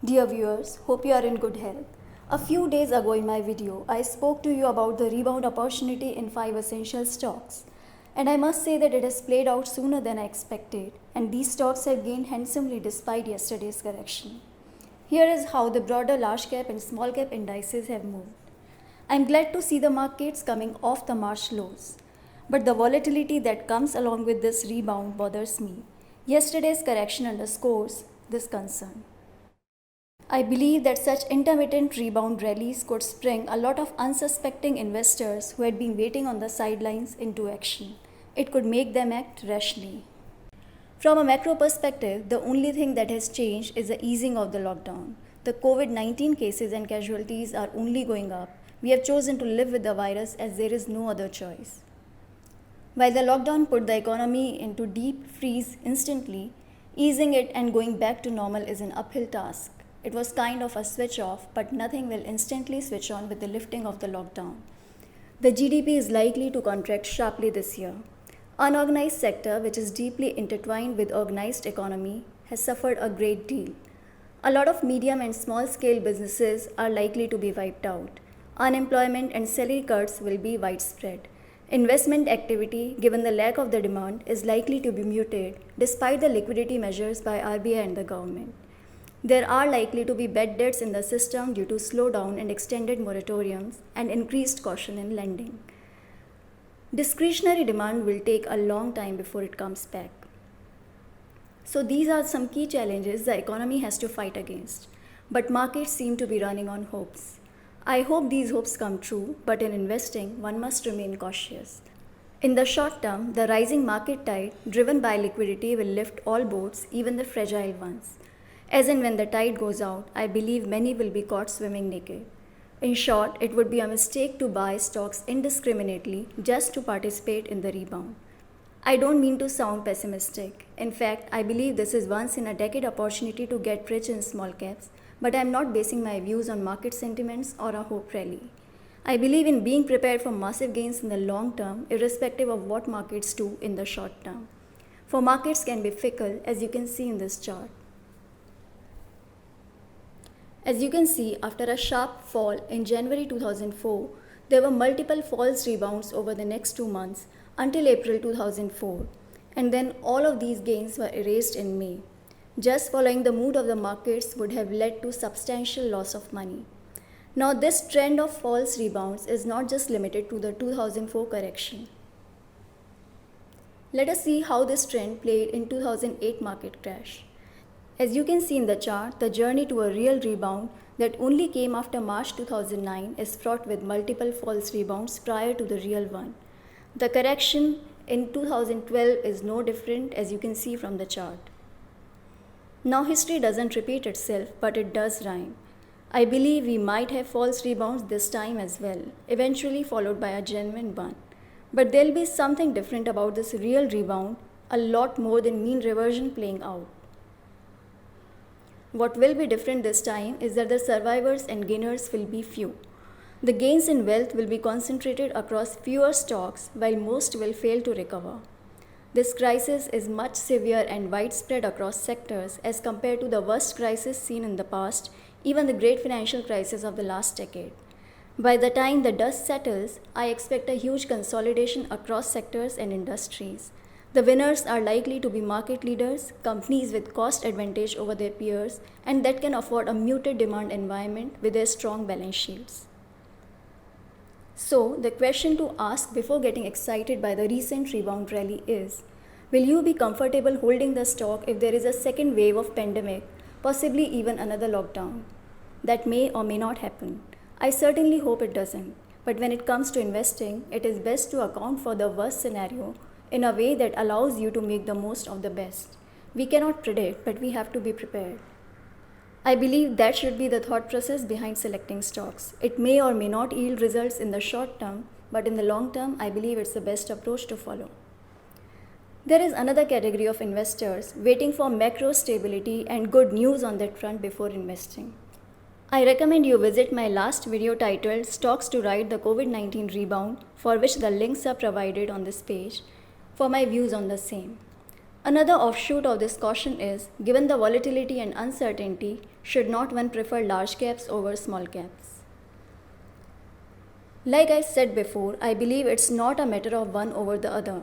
Dear viewers, hope you are in good health. A few days ago in my video, I spoke to you about the rebound opportunity in 5 essential stocks. And I must say that it has played out sooner than I expected, and these stocks have gained handsomely despite yesterday's correction. Here is how the broader large cap and small cap indices have moved. I'm glad to see the markets coming off the March lows. But the volatility that comes along with this rebound bothers me. Yesterday's correction underscores this concern. I believe that such intermittent rebound rallies could spring a lot of unsuspecting investors who had been waiting on the sidelines into action. It could make them act rashly. From a macro perspective, the only thing that has changed is the easing of the lockdown. The COVID 19 cases and casualties are only going up. We have chosen to live with the virus as there is no other choice. While the lockdown put the economy into deep freeze instantly, easing it and going back to normal is an uphill task. It was kind of a switch off, but nothing will instantly switch on with the lifting of the lockdown. The GDP is likely to contract sharply this year. Unorganized sector, which is deeply intertwined with organized economy, has suffered a great deal. A lot of medium and small scale businesses are likely to be wiped out. Unemployment and salary cuts will be widespread. Investment activity, given the lack of the demand, is likely to be muted despite the liquidity measures by RBI and the government. There are likely to be bad debts in the system due to slowdown and extended moratoriums and increased caution in lending. Discretionary demand will take a long time before it comes back. So these are some key challenges the economy has to fight against. But markets seem to be running on hopes. I hope these hopes come true, but in investing, one must remain cautious. In the short term, the rising market tide driven by liquidity will lift all boats, even the fragile ones. As and when the tide goes out, I believe many will be caught swimming naked. In short, it would be a mistake to buy stocks indiscriminately just to participate in the rebound. I don't mean to sound pessimistic. In fact, I believe this is once in a decade opportunity to get rich in small caps, but I am not basing my views on market sentiments or a hope rally. I believe in being prepared for massive gains in the long term, irrespective of what markets do in the short term. For markets can be fickle, as you can see in this chart. As you can see, after a sharp fall in January 2004, there were multiple false rebounds over the next 2 months until April 2004, and then all of these gains were erased in May. Just following the mood of the markets would have led to substantial loss of money. Now, this trend of false rebounds is not just limited to the 2004 correction. Let us see how this trend played in 2008 market crash. As you can see in the chart, the journey to a real rebound that only came after March 2009 is fraught with multiple false rebounds prior to the real one. The correction in 2012 is no different, as you can see from the chart. Now, history doesn't repeat itself, but it does rhyme. I believe we might have false rebounds this time as well, eventually followed by a genuine one. But there'll be something different about this real rebound, a lot more than mean reversion playing out. What will be different this time is that the survivors and gainers will be few. The gains in wealth will be concentrated across fewer stocks, while most will fail to recover. This crisis is much severe and widespread across sectors as compared to the worst crisis seen in the past, even the great financial crisis of the last decade. By the time the dust settles, I expect a huge consolidation across sectors and industries. The winners are likely to be market leaders, companies with cost advantage over their peers, and that can afford a muted demand environment with their strong balance sheets. So, the question to ask before getting excited by the recent rebound rally is, will you be comfortable holding the stock if there is a second wave of pandemic, possibly even another lockdown? That may or may not happen. I certainly hope it doesn't. But when it comes to investing, it is best to account for the worst scenario in a way that allows you to make the most of the best. We cannot predict, but we have to be prepared. I believe that should be the thought process behind selecting stocks. It may or may not yield results in the short term, but in the long term, I believe it's the best approach to follow. There is another category of investors waiting for macro stability and good news on that front before investing. I recommend you visit my last video titled Stocks to Ride the COVID-19 Rebound, for which the links are provided on this page, for my views on the same. Another offshoot of this caution is, given the volatility and uncertainty, should not one prefer large caps over small caps? Like I said before, I believe it's not a matter of one over the other.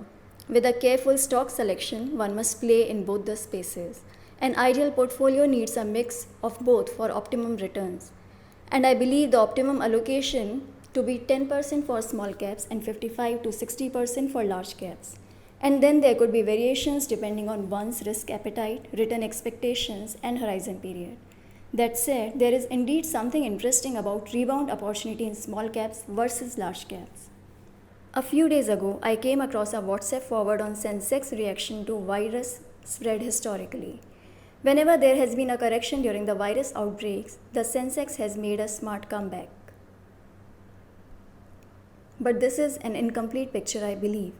With a careful stock selection, one must play in both the spaces. An ideal portfolio needs a mix of both for optimum returns. And I believe the optimum allocation to be 10% for small caps and 55 to 60% for large caps. And then there could be variations depending on one's risk appetite, return expectations, and horizon period. That said, there is indeed something interesting about rebound opportunity in small caps versus large caps. A few days ago, I came across a WhatsApp forward on Sensex reaction to virus spread historically. Whenever there has been a correction during the virus outbreaks, the Sensex has made a smart comeback. But this is an incomplete picture, I believe.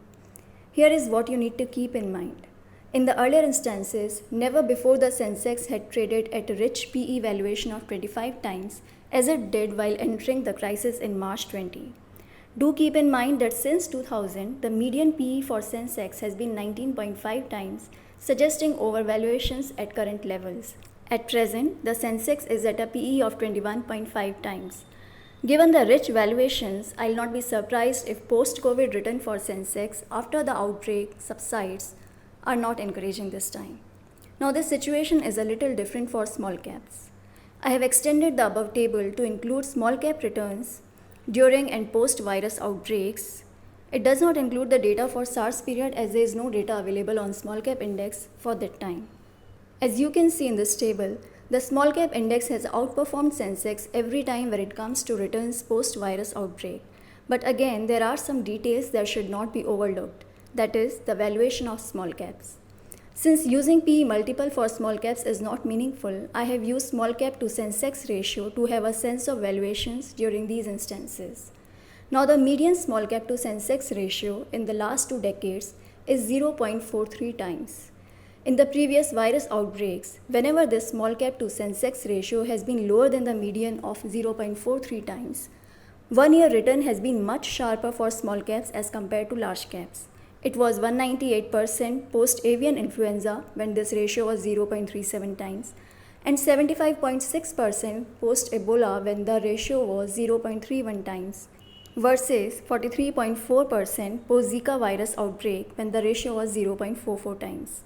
Here is what you need to keep in mind. In the earlier instances, never before the Sensex had traded at a rich PE valuation of 25 times as it did while entering the crisis in March 20. Do keep in mind that since 2000, the median PE for Sensex has been 19.5 times, suggesting overvaluations at current levels. At present, the Sensex is at a PE of 21.5 times. Given the rich valuations, I'll not be surprised if post-COVID return for Sensex after the outbreak subsides are not encouraging this time. Now this situation is a little different for small caps. I have extended the above table to include small cap returns during and post-virus outbreaks. It does not include the data for SARS period as there is no data available on small cap index for that time. As you can see in this table, the small cap index has outperformed Sensex every time when it comes to returns post-virus outbreak. But again, there are some details that should not be overlooked. That is, the valuation of small caps. Since using PE multiple for small caps is not meaningful, I have used small cap to Sensex ratio to have a sense of valuations during these instances. Now the median small cap to Sensex ratio in the last 2 decades is 0.43 times. In the previous virus outbreaks, whenever this small cap to Sensex ratio has been lower than the median of 0.43 times, 1 year return has been much sharper for small caps as compared to large caps. It was 198% post-avian influenza when this ratio was 0.37 times and 75.6% post-Ebola when the ratio was 0.31 times versus 43.4% post-Zika virus outbreak when the ratio was 0.44 times.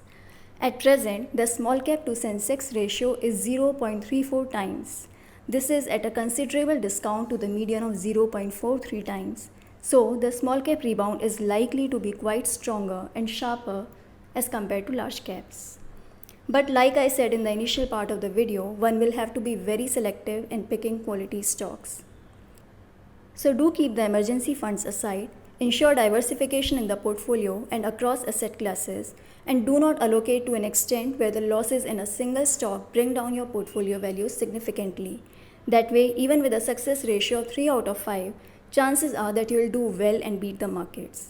At present, the small cap to Sensex ratio is 0.34 times. This is at a considerable discount to the median of 0.43 times. So, the small cap rebound is likely to be quite stronger and sharper as compared to large caps. But like I said in the initial part of the video, one will have to be very selective in picking quality stocks. So do keep the emergency funds aside, ensure diversification in the portfolio and across asset classes, and do not allocate to an extent where the losses in a single stock bring down your portfolio value significantly. That way, even with a success ratio of 3 out of 5, chances are that you will do well and beat the markets.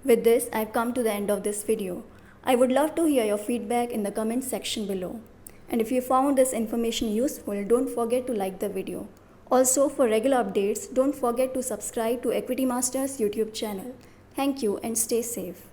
With this, I have come to the end of this video. I would love to hear your feedback in the comment section below. And if you found this information useful, don't forget to like the video. Also, for regular updates, don't forget to subscribe to Equity Masters YouTube channel. Thank you and stay safe.